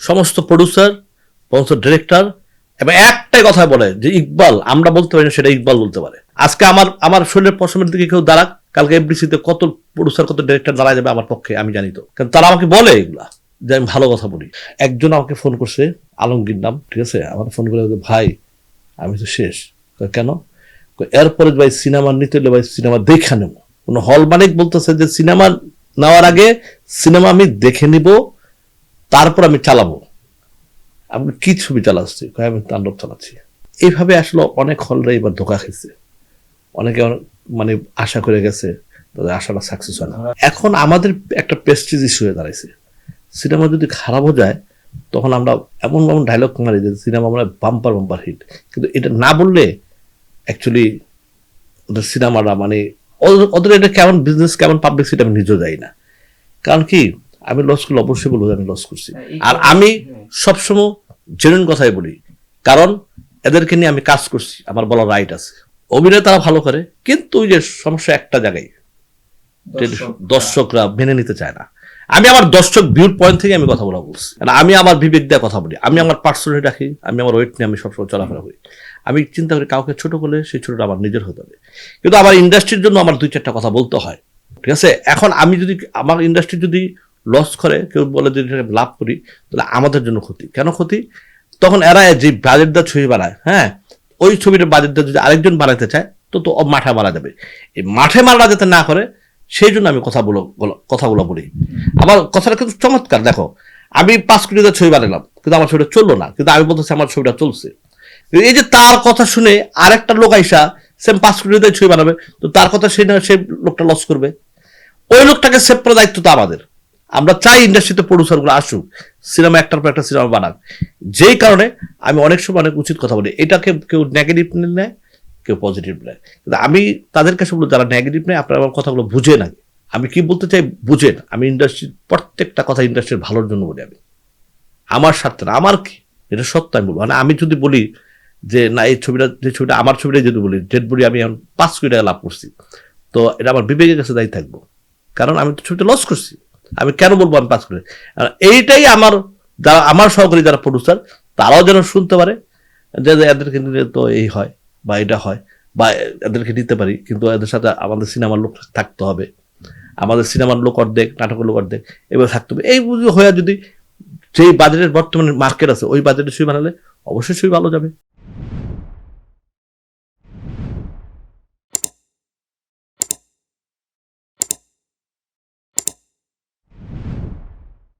সমস্ত প্রডিউসার, সমস্ত ডিরেক্টর এবং একটাই কথা বলে যে ইকবাল, আমরা বলতে পারি না, সেটা ইকবাল বলতে পারে। আজকে আমার শরীরের পশমের দিকে কেউ দাঁড়াক, কালকে এফডিসিতে কত প্রডিউসার, কত ডিরেক্টর দাঁড়ায় যাবে আমার পক্ষে, আমি জানি তো, কারণ তারা আমাকে বলে এগুলা যে আমি ভালো কথা বলি। একজন আমাকে ফোন করছে, আলমগীর নাম, ঠিক আছে, আমার ফোন করে ভাই আমি তো শেষ। কেন? এরপরে ভাই সিনেমা নিতে হলে ভাই সিনেমা দেখে নেব। কোন হল মালিক বলতেছে যে সিনেমা নেওয়ার আগে সিনেমা আমি দেখে নিব, তারপর আমি চালাবো। আমি কি ছবি চালাচ্ছি? আমি তাণ্ডব চালাচ্ছি। এইভাবে আসলে অনেক হলরা এবার ধোকা খেয়েছে, অনেকে মানে আশা করে গেছে, তাদের আশাটা সাকসেস হয় না। এখন আমাদের একটা প্রেস্টিজ ইস্যু হয়ে দাঁড়াইছে। সিনেমা যদি খারাপও যায় তখন আমরা এমন এমন ডায়লগ মারি যে সিনেমা আমরা বাম্পার বাম্পার হিট, কিন্তু এটা না বললে অ্যাকচুয়ালি ওদের সিনেমাটা মানে ওদের এটা কেমন বিজনেস, কেমন পাবলিক, সেটা আমি নিজেও যাই না। কারণ কি, আমি লস করলে অবশ্যই বলবো আমি লস করছি, আর আমি সবসময় জেনুইন কথাই বলি, কারণ এদেরকে নিয়ে আমি কাজ করছি, আমার বলার রাইট আছে। অভিনয় তারা ভালো করে, কিন্তু ওই যে সমস্যা একটা জায়গায়, দর্শকরা মেনে নিতে চায় না। আমি আমার দর্শক ভিউর পয়েন্ট থেকে আমি কথা বলা বলছি, আমি আমার বিবেক দিয়ে কথা বলি, আমি আমার পার্সোনালিটি রাখি, আমি আমার ওয়েট নিয়ে আমি সবসময় চলাফেরা করি। আমি চিন্তা করি কাউকে ছোট করলে সেই ছোটটা আমার নিজের হতে হবে, কিন্তু আমার ইন্ডাস্ট্রির জন্য আমার 2-4টা কথা বলতে হয়, ঠিক আছে। এখন আমি যদি আমার ইন্ডাস্ট্রি যদি লস করে, কেউ বলে যদি লাভ করি, তাহলে আমাদের জন্য ক্ষতি। কেন ক্ষতি? তখন এরা যে বাজেট দিয়ে ছবি বানায়, হ্যাঁ, ওই ছবিটার বাজেট দিয়ে যদি আরেকজন বানাতে চায় তো মাঠে মারা যাবে। এই মাঠে মারা যাতে না করে সেই জন্য আমি কথাগুলো বলি। আমার কথাটা কিন্তু চমৎকার। দেখো, আমি 5 কোটি টাকা ছবি বানালাম, কিন্তু আমার ছবিটা চললো না, কিন্তু আমি বলতেছি আমার ছবিটা চলছে। এই যে তার কথা শুনে আরেকটা লোক আইসা সেম 5 কোটি টাকা ছবি বানাবে, তো তার কথা সেই লোকটা লস করবে। ওই লোকটাকে সেভ করার দায়িত্ব তো আমাদের। আমরা চাই ইন্ডাস্ট্রিতে প্রডিউসার গুলো আসুক, সিনেমা একটার পর একটা সিনেমা বানাক। যেই কারণে আমি অনেক সময় অনেক উচিত কথা বলি, এটাকে কেউ নেগেটিভ নেয়, কেউ পজিটিভ নেয়, কিন্তু আমি তাদের কাছে বলবো যারা নেগেটিভ নেয়, আপনারা আমার কথাগুলো বুঝে না। আমি কি বলতে চাই বুঝেন। আমি ইন্ডাস্ট্রির প্রত্যেকটা কথা ইন্ডাস্ট্রির ভালোর জন্য বলি, আমি আমার স্বার্থে না, আমার কি এটা সত্য আমি বলবো। মানে আমি যদি বলি যে না, এই ছবিটা, যে ছবিটা আমার ছবিটাই যদি বলি ডেড বডি আমি এখন 5 কোটি টাকা লাভ করছি, তো এটা আমার বিবেকের কাছে দায়ী থাকবো, কারণ আমি তো ছবিটা লস করছি। আমি কেন বলবো আমি 5 কোটি? এইটাই আমার যারা আমার সহকারী যারা প্রডিউসার, তারাও যেন শুনতে পারে যে এদেরকে নিলে তো এই হয় বা এটা হয়, বা এদেরকে নিতে পারি, কিন্তু এদের সাথে আমাদের সিনেমার লোক থাকতে হবে, আমাদের সিনেমার লোক অর্ধেক, নাটকের লোক অর্ধেক, এবার থাকতে হবে। এই বুঝে হয়ে যদি যেই বাজেটের বর্তমানে মার্কেট আছে ওই বাজেটে ছবি বানালে অবশ্যই ছবি ভালো যাবে।